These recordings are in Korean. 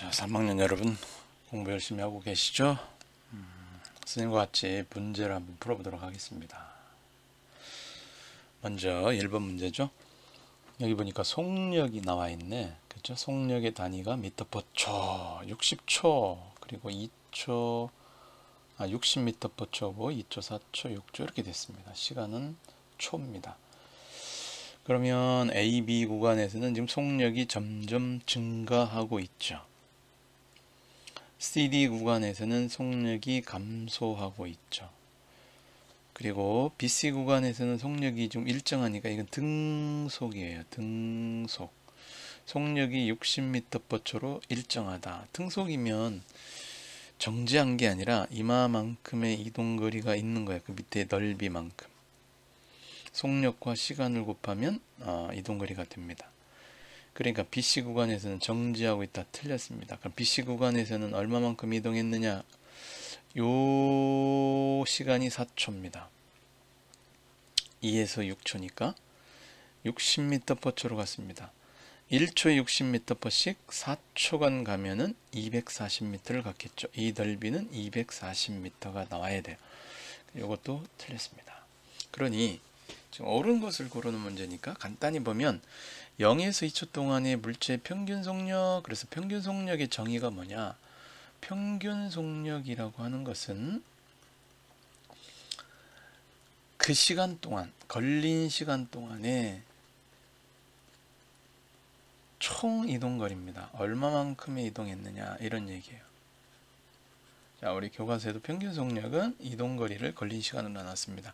자, 3학년 여러분 공부 열심히 하고 계시죠? 선생님과 같이 문제를 한번 풀어보도록 하겠습니다. 먼저 1번 문제죠. 여기 보니까 속력이 나와 있네. 그렇죠? 속력의 단위가 미터/초, 60초, 그리고 2초, 60m/초고 2초, 4초, 6초 이렇게 됐습니다. 시간은 초입니다. 그러면 A, B 구간에서는 지금 속력이 점점 증가하고 있죠. CD 구간에서는 속력이 감소하고 있죠. 그리고 BC 구간에서는 속력이 좀 일정하니까 이건 등속이에요. 등속. 속력이 60m/초로 일정하다. 등속이면 정지한 게 아니라 이마만큼의 이동거리가 있는 거예요. 그 밑에 넓이만큼. 속력과 시간을 곱하면 이동거리가 됩니다. 그러니까 BC 구간에서는 정지하고 있다. 틀렸습니다. 그럼 BC 구간에서는 얼마만큼 이동했느냐? 요 시간이 4초입니다. 2에서 6초니까 60m/초로 갔습니다. 1초에 60m/씩 4초간 가면은 240m를 갔겠죠. 이 넓이는 240m가 나와야 돼요. 이것도 틀렸습니다. 그러니 지금 옳은 것을 고르는 문제니까 간단히 보면 0에서 2초 동안의 물체의 평균 속력, 그래서 평균 속력의 정의가 뭐냐? 평균 속력이라고 하는 것은 그 시간 동안, 걸린 시간 동안에 총 이동거리입니다. 얼마만큼의 이동했느냐 이런 얘기예요. 자, 우리 교과서에도 평균 속력은 이동거리를 걸린 시간으로 나눴습니다.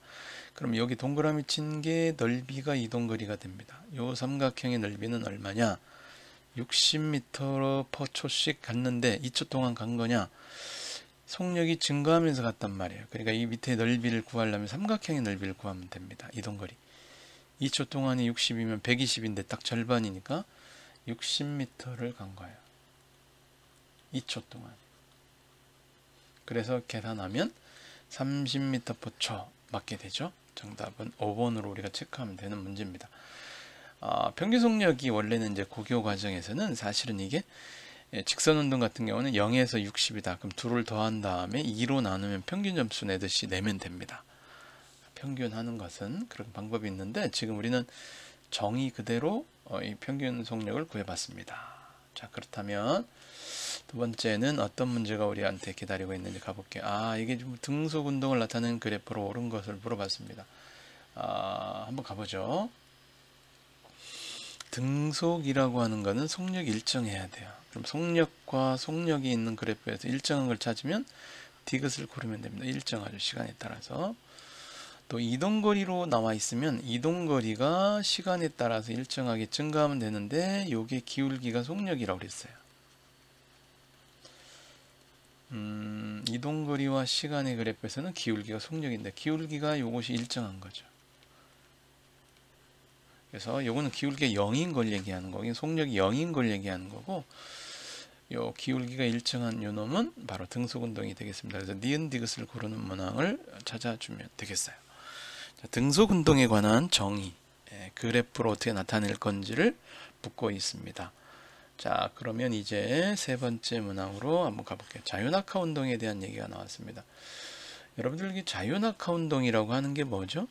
그럼 여기 동그라미 친 게 넓이가 이동거리가 됩니다. 요 삼각형의 넓이는 얼마냐? 60m/초씩 갔는데 2초 동안 간 거냐? 속력이 증가하면서 갔단 말이에요. 그러니까 이 밑에 넓이를 구하려면 삼각형의 넓이를 구하면 됩니다. 이동거리. 2초 동안이 60이면 120인데 딱 절반이니까 60m를 간 거예요. 2초 동안. 그래서 계산하면 30m/초 맞게 되죠. 정답은 5번으로 우리가 체크하면 되는 문제입니다. 평균 속력이 원래는 이제 고교 과정에서는 사실은 이게 직선 운동 같은 경우는 0에서 60이다. 그럼 2를 더한 다음에 2로 나누면 평균 점수 내듯이 내면 됩니다. 평균 하는 것은 그런 방법이 있는데 지금 우리는 정의 그대로 이 평균 속력을 구해봤습니다. 자, 그렇다면 두 번째는 어떤 문제가 우리한테 기다리고 있는지 가볼게요. 이게 좀 등속 운동을 나타내는 그래프로 옳은 것을 물어봤습니다. 한번 가보죠. 등속이라고 하는 거는 속력이 일정해야 돼요. 그럼 속력과 속력이 있는 그래프에서 일정한 걸 찾으면 디귿을 고르면 됩니다. 일정하죠. 시간에 따라서. 또 이동거리로 나와 있으면 이동거리가 시간에 따라서 일정하게 증가하면 되는데 요게 기울기가 속력이라고 그랬어요. 이동거리와 시간의 그래프에서는 기울기가 속력인데 기울기가 요것이 일정한 거죠. 그래서 요거는 기울기가 0인 걸 얘기하는 거고 속력이 0인 걸 얘기하는 거고 요 기울기가 일정한 요 놈은 바로 등속운동이 되겠습니다. 그래서 니은 디귿을 고르는 문항을 찾아주면 되겠어요. 자, 등속운동에 관한 정의, 그래프로 어떻게 나타낼 건지를 묻고 있습니다. 자, 그러면 이제 세 번째 문항으로 한번 가볼게요. 자유낙하 운동에 대한 얘기가 나왔습니다. 여러분들 자유낙하 운동이라고 하는 게 뭐죠?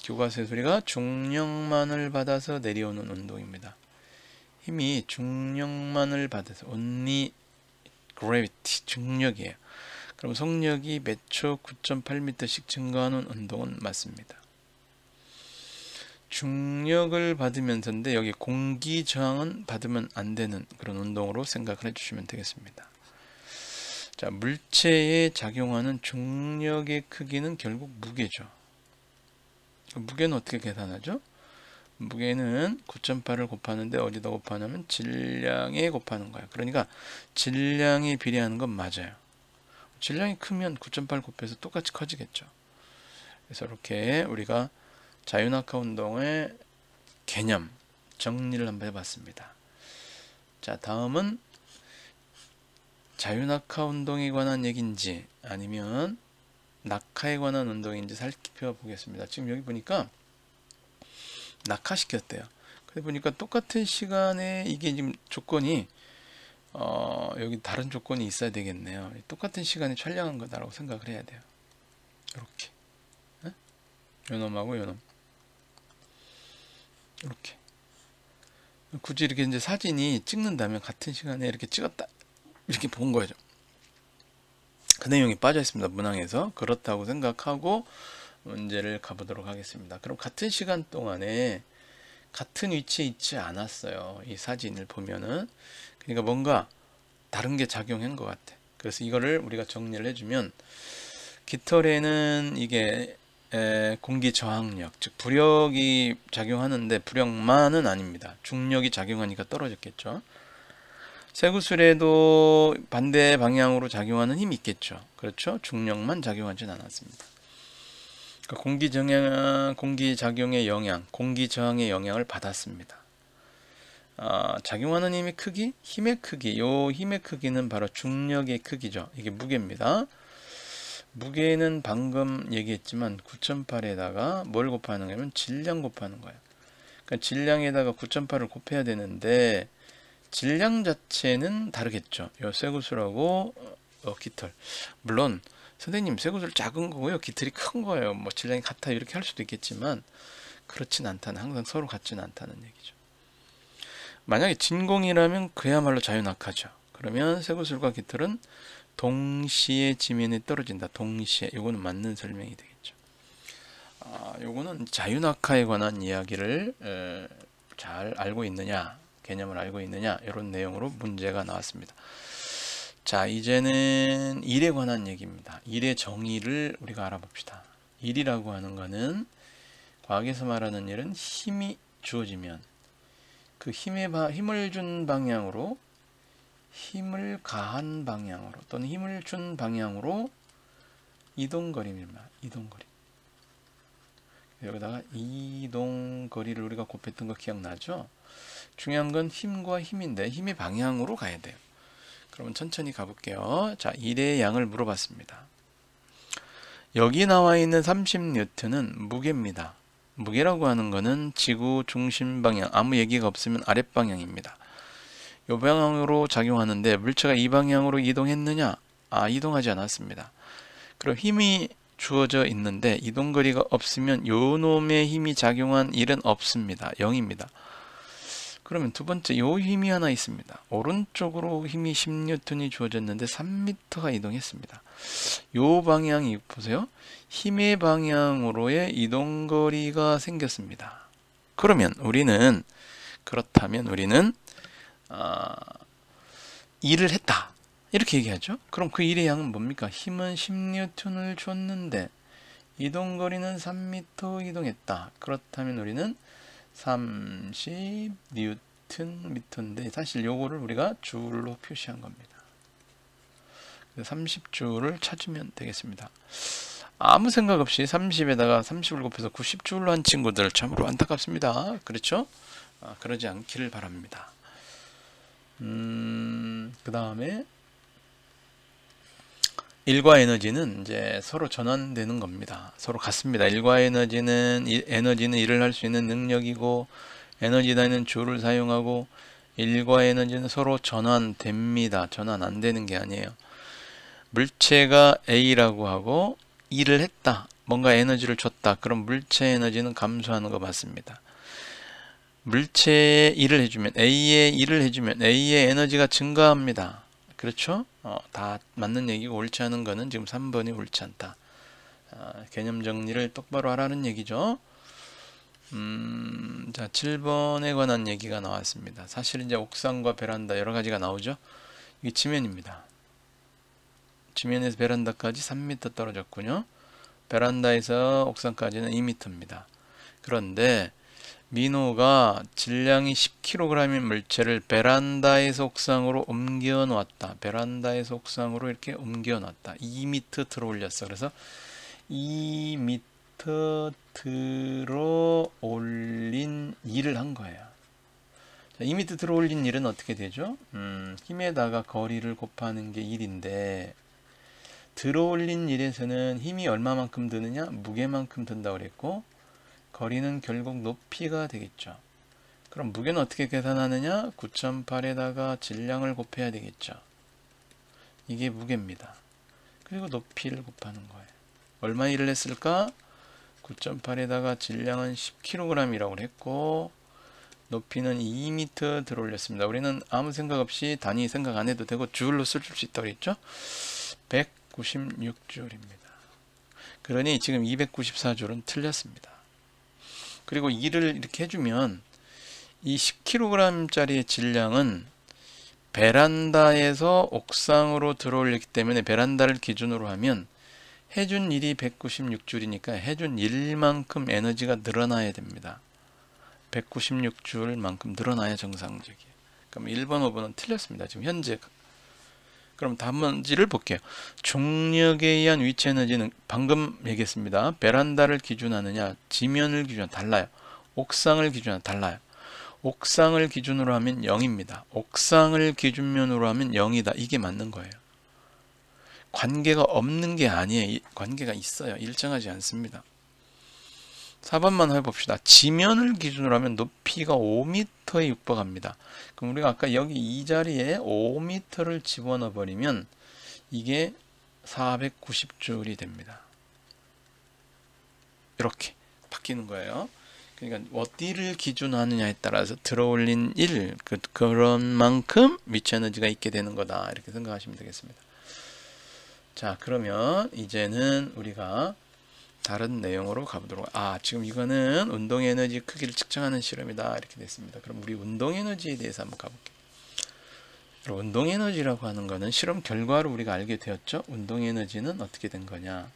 교과서에서 우리가 중력만을 받아서 내려오는 운동입니다. 힘이 중력만을 받아서 only gravity, 중력이에요. 그럼 속력이 몇 초 9.8m씩 증가하는 운동은 맞습니다. 중력을 받으면서인데 여기 공기 저항은 받으면 안 되는 그런 운동으로 생각을 해주시면 되겠습니다. 자, 물체에 작용하는 중력의 크기는 결국 무게죠. 무게는 어떻게 계산하죠? 무게는 9.8을 곱하는데 어디다 곱하냐면 질량에 곱하는 거예요. 그러니까 질량에 비례하는 건 맞아요. 질량이 크면 9.8 곱해서 똑같이 커지겠죠. 그래서 이렇게 우리가 자유낙하 운동의 개념 정리를 한번 해봤습니다. 자, 다음은 자유낙하 운동에 관한 얘기인지 아니면 낙하에 관한 운동인지 살펴보겠습니다. 지금 여기 보니까 낙하시켰대요. 그래 보니까 똑같은 시간에 이게 지금 조건이 여기 다른 조건이 있어야 되겠네요. 똑같은 시간에 촬영한 거다라고 생각을 해야 돼요. 이렇게 요놈하고 요놈 이렇게 굳이 이렇게 이제 사진이 찍는다면 같은 시간에 이렇게 찍었다 이렇게 본 거죠. 그 내용이 빠져 있습니다. 문항에서. 그렇다고 생각하고 문제를 가보도록 하겠습니다. 그럼 같은 시간 동안에 같은 위치에 있지 않았어요. 이 사진을 보면은. 그러니까 뭔가 다른 게 작용한 것 같아. 그래서 이거를 우리가 정리를 해주면 깃털에는 이게 공기 저항력, 즉 부력이 작용하는데 부력만은 아닙니다. 중력이 작용하니까 떨어졌겠죠. 쇠구슬에도 반대 방향으로 작용하는 힘이 있겠죠. 그렇죠? 중력만 작용하진 않았습니다. 그러니까 공기 작용의 영향, 공기 저항의 영향을 받았습니다. 작용하는 힘의 크기, 힘의 크기, 요 힘의 크기는 바로 중력의 크기죠. 이게 무게입니다. 무게는 방금 얘기했지만 9.8에다가 뭘 곱하는 거냐면 질량 곱하는 거예요. 그러니까 질량에다가 9.8을 곱해야 되는데 질량 자체는 다르겠죠. 요 쇠구슬하고 깃털. 물론 선생님 쇠구슬 작은 거고요, 깃털이 큰 거예요. 뭐 질량이 같아 이렇게 할 수도 있겠지만 그렇진 않다는, 항상 서로 같지는 않다는 얘기죠. 만약에 진공이라면 그야말로 자유낙하죠. 그러면 쇠구슬과 깃털은 동시에 지면에 떨어진다. 동시에. 요거는 맞는 설명이 되겠죠. 요거는 자유낙하에 관한 이야기를 잘 알고 있느냐, 개념을 알고 있느냐, 이런 내용으로 문제가 나왔습니다. 자, 이제는 일에 관한 얘기입니다. 일의 정의를 우리가 알아봅시다. 일이라고 하는 거는 과학에서 말하는 일은 힘이 주어지면 그 힘을 준 방향으로, 힘을 가한 방향으로 또는 힘을 준 방향으로 이동거리입니다. 이동거리. 여기다가 이동거리를 우리가 곱했던 거 기억나죠? 중요한 건 힘과 힘인데 힘의 방향으로 가야 돼요. 그러면 천천히 가볼게요. 자, 일의 양을 물어봤습니다. 여기 나와 있는 30N은 무게입니다. 무게라고 하는 거는 지구 중심 방향, 아무 얘기가 없으면 아랫방향입니다. 이 방향으로 작용하는데 물체가 이 방향으로 이동했느냐? 이동하지 않았습니다. 그럼 힘이 주어져 있는데 이동거리가 없으면 요 놈의 힘이 작용한 일은 없습니다. 0입니다. 그러면 두 번째, 요 힘이 하나 있습니다. 오른쪽으로 힘이 10N이 주어졌는데 3m가 이동했습니다. 요 방향이 보세요. 힘의 방향으로의 이동거리가 생겼습니다. 그렇다면 우리는 일을 했다, 이렇게 얘기하죠. 그럼 그 일의 양은 뭡니까? 힘은 10N을 줬는데 이동거리는 3m 이동했다. 그렇다면 우리는 30Nm인데 사실 요거를 우리가 줄로 표시한 겁니다. 30줄을 찾으면 되겠습니다. 아무 생각 없이 30에다가 30을 곱해서 90줄로 한 친구들 참으로 안타깝습니다. 그렇죠? 그러지 않기를 바랍니다. 그 다음에 일과 에너지는 이제 서로 전환되는 겁니다. 서로 같습니다. 일과 에너지는 일을 할 수 있는 능력이고, 에너지단위는 줄을 사용하고, 일과 에너지는 서로 전환됩니다. 전환 안 되는 게 아니에요. 물체가 A라고 하고 일을 했다, 뭔가 에너지를 줬다. 그럼 물체 에너지는 감소하는 거 맞습니다. 물체에 일을 해주면, A에 일을 해주면 A의 에너지가 증가합니다. 그렇죠? 다 맞는 얘기고, 옳지 않은 거는 지금 3번이 옳지 않다. 개념 정리를 똑바로 하라는 얘기죠. 자, 7번에 관한 얘기가 나왔습니다. 사실 이제 옥상과 베란다 여러 가지가 나오죠. 이게 지면입니다. 지면에서 베란다까지 3m 떨어졌군요. 베란다에서 옥상까지는 2m입니다. 그런데 민호가 질량이 10kg인 물체를 베란다에서 옥상으로 옮겨 놓았다. 베란다에서 옥상으로 이렇게 옮겨 놨다. 2m 들어 올렸어. 그래서 2m 들어 올린 일을 한 거예요. 자, 2m 들어 올린 일은 어떻게 되죠? 힘에다가 거리를 곱하는 게 1인데, 들어 올린 일에서는 힘이 얼마만큼 드느냐? 무게만큼 든다고 그랬고, 거리는 결국 높이가 되겠죠. 그럼 무게는 어떻게 계산하느냐? 9.8에다가 질량을 곱해야 되겠죠. 이게 무게입니다. 그리고 높이를 곱하는 거예요. 얼마 일을 했을까? 9.8에다가 질량은 10kg이라고 했고 높이는 2m 들어올렸습니다. 우리는 아무 생각 없이 단위 생각 안 해도 되고 줄로 쓸 수 있다고 그랬죠? 196줄입니다. 그러니 지금 294줄은 틀렸습니다. 그리고 일을 이렇게 해주면 이 10kg짜리 질량은 베란다에서 옥상으로 들어올렸기 때문에 베란다를 기준으로 하면 해준 일이 196줄이니까 해준 일만큼 에너지가 늘어나야 됩니다. 196줄만큼 늘어나야 정상적이에요. 그럼 1번, 5번은 틀렸습니다. 지금 현재. 그럼 단문지를 볼게요. 중력에 의한 위치 에너지는 방금 얘기했습니다. 베란다를 기준하느냐, 지면을 기준하느냐 달라요. 옥상을 기준하느냐 달라요. 옥상을 기준으로 하면 0입니다. 옥상을 기준면으로 하면 0이다. 이게 맞는 거예요. 관계가 없는 게 아니에요. 관계가 있어요. 일정하지 않습니다. 4번만 해봅시다. 지면을 기준으로 하면 높이가 5m에 육박합니다. 그럼 우리가 아까 여기 이 자리에 5m를 집어넣어 버리면 이게 490줄이 됩니다. 이렇게 바뀌는 거예요. 그러니까 어디를 기준하느냐에 따라서 들어올린 그런 만큼 위치 에너지가 있게 되는 거다. 이렇게 생각하시면 되겠습니다. 자, 그러면 이제는 우리가 다른 내용으로 가보도록. 지금 이거는 운동 에너지 크기를 측정하는 실험이다. 이렇게 됐습니다. 그럼 우리 운동 에너지에 대해서 한번 가볼게요. 운동 에너지라고 하는 거는 실험 결과로 우리가 알게 되었죠. 운동 에너지는 어떻게 된 거냐?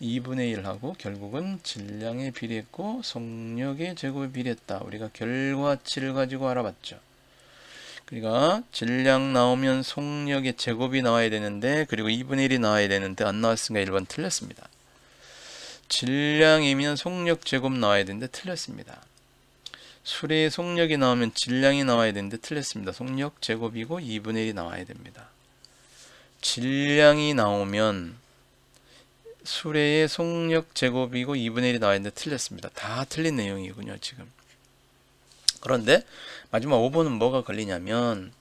2분의 1하고 결국은 질량에 비례했고 속력의 제곱에 비례했다. 우리가 결과치를 가지고 알아봤죠. 그러니까 질량 나오면 속력의 제곱이 나와야 되는데 그리고 2분의 1이 나와야 되는데 안 나왔으니까 1번 틀렸습니다. 질량이면 속력 제곱 나와야 되는데 틀렸습니다. 수레의 속력이 나오면 질량이 나와야 되는데 틀렸습니다. 속력 제곱이고 2분의 1이 나와야 됩니다. 질량이 나오면 수레의 속력 제곱이고 2분의 1이 나와야 되는데 틀렸습니다. 다 틀린 내용이군요, 지금. 그런데 마지막 5번은 뭐가 걸리냐면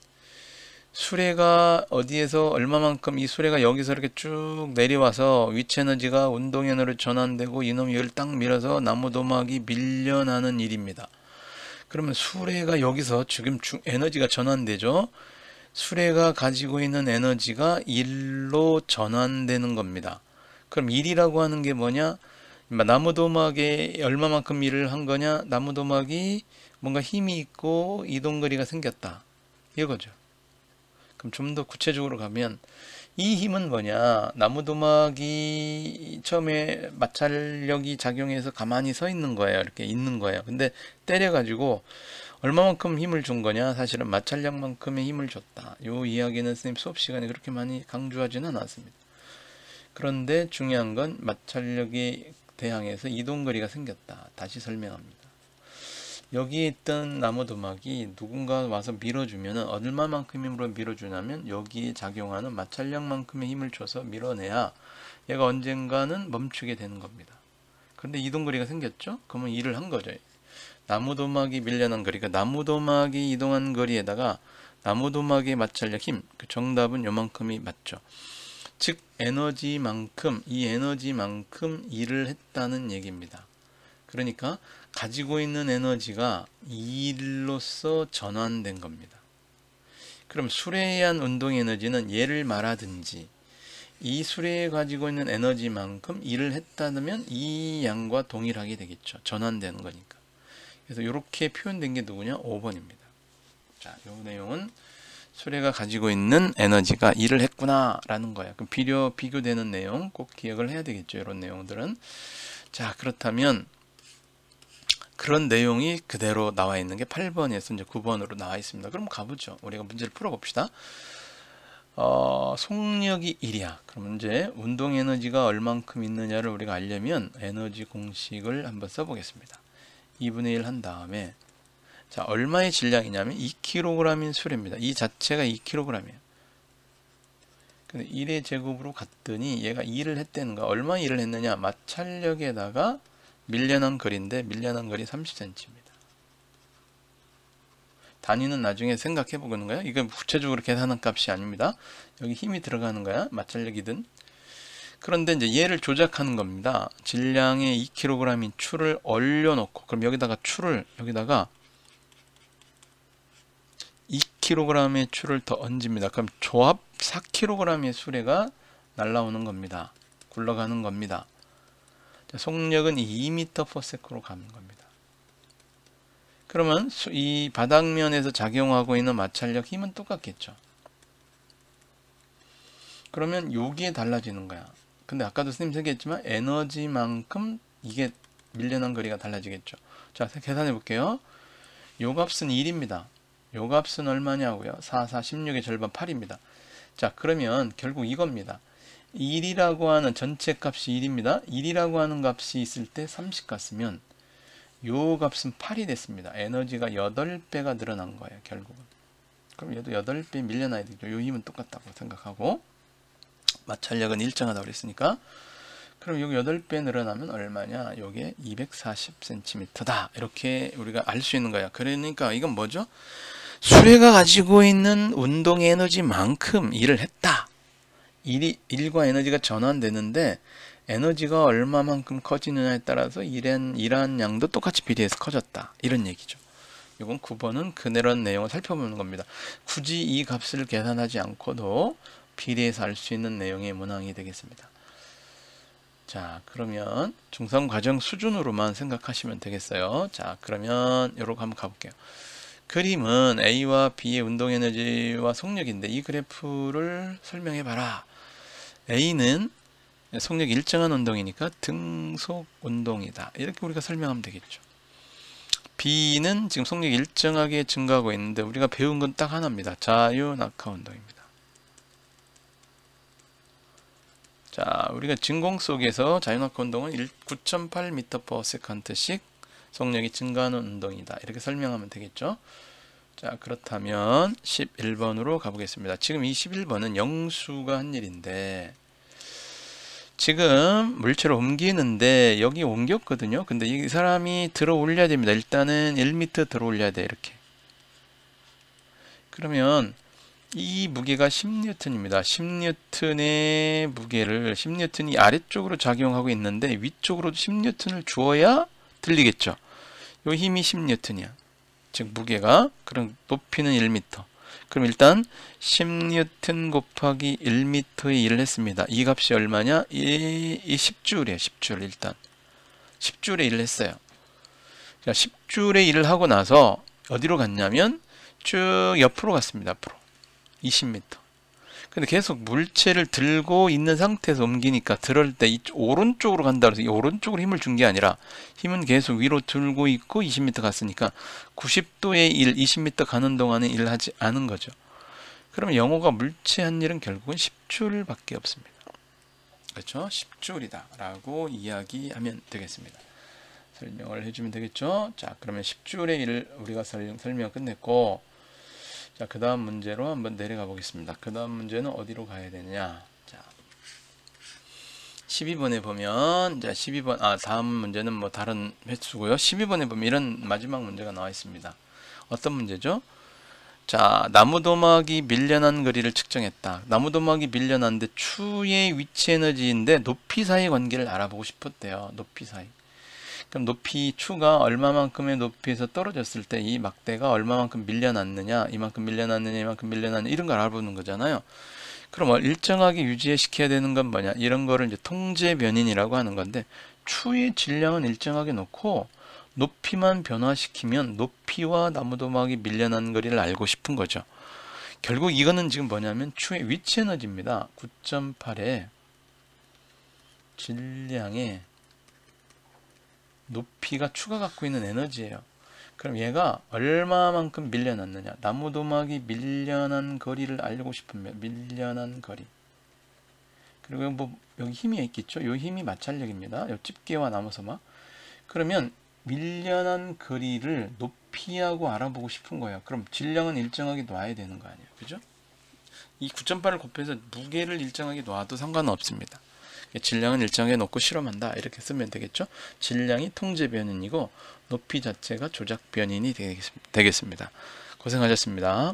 수레가 어디에서 얼마만큼 이 수레가 여기서 이렇게 쭉 내려와서 위치 에너지가 운동 에너지로 전환되고 이놈이 여기를 딱 밀어서 나무 도막이 밀려나는 일입니다. 그러면 수레가 여기서 지금 에너지가 전환되죠. 수레가 가지고 있는 에너지가 1로 전환되는 겁니다. 그럼 1이라고 하는 게 뭐냐? 나무 도막에 얼마만큼 일을 한 거냐? 나무 도막이 뭔가 힘이 있고 이동거리가 생겼다. 이거죠. 그럼 좀 더 구체적으로 가면 이 힘은 뭐냐? 나무 도막이 처음에 마찰력이 작용해서 가만히 서 있는 거예요. 이렇게 있는 거예요. 근데 때려가지고 얼마만큼 힘을 준 거냐? 사실은 마찰력만큼의 힘을 줬다. 요 이야기는 선생님 수업 시간에 그렇게 많이 강조하지는 않았습니다. 그런데 중요한 건 마찰력에 대항해서 이동거리가 생겼다. 다시 설명합니다. 여기에 있던 나무 도막이 누군가 와서 밀어주면 얼마만큼 힘으로 밀어주냐면 여기에 작용하는 마찰력만큼의 힘을 줘서 밀어내야 얘가 언젠가는 멈추게 되는 겁니다. 그런데 이동거리가 생겼죠? 그러면 일을 한 거죠. 나무 도막이 밀려난 거리, 그러니까 나무 도막이 이동한 거리에다가 나무 도막의 마찰력 힘, 그 정답은 요만큼이 맞죠. 즉 에너지만큼, 이 에너지만큼 일을 했다는 얘기입니다. 그러니까 가지고 있는 에너지가 일로서 전환된 겁니다. 그럼 수레에 의한 운동 에너지는 얘를 말하든지 이 수레에 가지고 있는 에너지만큼 일을 했다면 이 양과 동일하게 되겠죠. 전환되는 거니까. 그래서 이렇게 표현된 게 누구냐? 5번입니다. 자, 이 내용은 수레가 가지고 있는 에너지가 일을 했구나 라는 거예요. 그럼 비교되는 내용 꼭 기억을 해야 되겠죠. 이런 내용들은. 자, 그렇다면 그런 내용이 그대로 나와 있는 게 8번에서 이제 9번으로 나와 있습니다. 그럼 가보죠. 우리가 문제를 풀어봅시다. 속력이 1이야. 그럼 이제 운동 에너지가 얼만큼 있느냐를 우리가 알려면 에너지 공식을 한번 써보겠습니다. 2분의 1 한 다음에 자, 얼마의 질량이냐면 2kg인 수레입니다. 이 자체가 2kg이에요. 근데 1의 제곱으로 갔더니 얘가 일을 했다는 거. 얼마 일을 했느냐? 마찰력에다가 밀려난 거리인데 밀려난 거리 30cm입니다. 단위는 나중에 생각해 보는 거야. 이건 구체적으로 계산한 값이 아닙니다. 여기 힘이 들어가는 거야. 마찰력이든. 그런데 이제 얘를 조작하는 겁니다. 질량의 2kg인 추를 얼려놓고, 그럼 여기다가 추를, 여기다가 2kg의 추를 더 얹습니다. 그럼 조합 4kg의 수레가 날라오는 겁니다. 굴러가는 겁니다. 자, 속력은 2m/s로 가는 겁니다. 그러면 이 바닥면에서 작용하고 있는 마찰력 힘은 똑같겠죠. 그러면 여기에 달라지는 거야. 근데 아까도 선생님 얘기했지만 에너지만큼 이게 밀려난 거리가 달라지겠죠. 자, 계산해 볼게요. 요 값은 1입니다. 요 값은 얼마냐고요? 4, 4, 16의 절반 8입니다. 자, 그러면 결국 이겁니다. 1이라고 하는 전체 값이 1입니다. 1이라고 하는 값이 있을 때 30 같으면 요 값은 8이 됐습니다. 에너지가 8배가 늘어난 거예요, 결국은. 그럼 얘도 8배 밀려나야 되죠. 요 힘은 똑같다고 생각하고. 마찰력은 일정하다고 그랬으니까. 그럼 여기 8배 늘어나면 얼마냐? 요게 240cm다. 이렇게 우리가 알 수 있는 거야. 그러니까 이건 뭐죠? 수레가 가지고 있는 운동의 에너지만큼 일을 했다. 일과 에너지가 전환되는데 에너지가 얼마만큼 커지느냐에 따라서 일한 양도 똑같이 비례해서 커졌다. 이런 얘기죠. 이건 9번은 그런 내용을 살펴보는 겁니다. 굳이 이 값을 계산하지 않고도 비례해서 알 수 있는 내용의 문항이 되겠습니다. 자, 그러면 중상과정 수준으로만 생각하시면 되겠어요. 자, 그러면 요렇게 한번 가볼게요. 그림은 A와 B의 운동에너지와 속력인데 이 그래프를 설명해 봐라. A는 속력이 일정한 운동이니까 등속 운동이다. 이렇게 우리가 설명하면 되겠죠. B는 지금 속력이 일정하게 증가하고 있는데 우리가 배운 건 딱 하나입니다. 자유 낙하 운동입니다. 자, 우리가 진공 속에서 자유 낙하 운동은 9.8m/s씩 속력이 증가하는 운동이다. 이렇게 설명하면 되겠죠. 자, 그렇다면 11번으로 가보겠습니다. 지금 이 11번은 영수가 한 일인데 지금 물체를 옮기는데 여기 옮겼거든요. 근데 이 사람이 들어 올려야 됩니다. 일단은 1m 들어 올려야 돼. 이렇게. 그러면 이 무게가 10N입니다. 10N의 무게를 10N이 아래쪽으로 작용하고 있는데 위쪽으로도 10N을 주어야 들리겠죠. 요 힘이 10N이야. 즉 무게가. 그럼 높이는 1m. 그럼 일단 10N 곱하기 1m의 일을 했습니다. 이 값이 얼마냐? 이 10줄이에요. 10줄 일단. 10줄의 일을 했어요. 자, 10줄의 일을 하고 나서 어디로 갔냐면 쭉 옆으로 갔습니다. 앞으로. 20m. 근데 계속 물체를 들고 있는 상태에서 옮기니까 들을 때 오른쪽으로 간다 그래서 이 오른쪽으로 힘을 준 게 아니라 힘은 계속 위로 들고 있고 20m 갔으니까 90도의 일, 20m 가는 동안에 일을 하지 않은 거죠. 그러면 영호가 물체 한 일은 결국은 10줄밖에 없습니다. 그렇죠? 10줄이다 라고 이야기하면 되겠습니다. 설명을 해주면 되겠죠? 자, 그러면 10줄의 일을 우리가 설명 끝냈고, 자, 그 다음 문제로 한번 내려가 보겠습니다. 그 다음 문제는 어디로 가야 되느냐. 자, 12번에 보면, 자, 12번, 다음 문제는 뭐 다른 횟수고요. 12번에 보면 이런 마지막 문제가 나와 있습니다. 어떤 문제죠? 자, 나무도막이 밀려난 거리를 측정했다. 나무도막이 밀려났는데 추의 위치 에너지인데 높이 사이 관계를 알아보고 싶었대요. 높이 사이. 그럼 높이 추가 얼마만큼의 높이에서 떨어졌을 때 이 막대가 얼마만큼 밀려났느냐, 이만큼 밀려났느냐, 이만큼 밀려났느냐 이런 걸 알아보는 거잖아요. 그럼 일정하게 유지시켜야 되는 건 뭐냐? 이런 거를 이제 통제 변인이라고 하는 건데 추의 질량은 일정하게 놓고 높이만 변화시키면 높이와 나무도막이 밀려난 거리를 알고 싶은 거죠. 결국 이거는 지금 뭐냐면 추의 위치 에너지입니다. 9.8에 질량의 높이가 추가 갖고 있는 에너지예요. 그럼 얘가 얼마만큼 밀려났느냐. 나무도막이 밀려난 거리를 알고 싶으면 밀려난 거리. 그리고 뭐 여기 힘이 있겠죠. 요 힘이 마찰력입니다. 요 집게와 나무서막. 그러면 밀려난 거리를 높이하고 알아보고 싶은 거예요. 그럼 질량은 일정하게 놔야 되는 거 아니에요. 그죠? 이 9.8을 곱해서 무게를 일정하게 놔도 상관은 없습니다. 질량은 일정하게 놓고 실험한다. 이렇게 쓰면 되겠죠. 질량이 통제 변인이고 높이 자체가 조작 변인이 되겠습니다. 고생하셨습니다.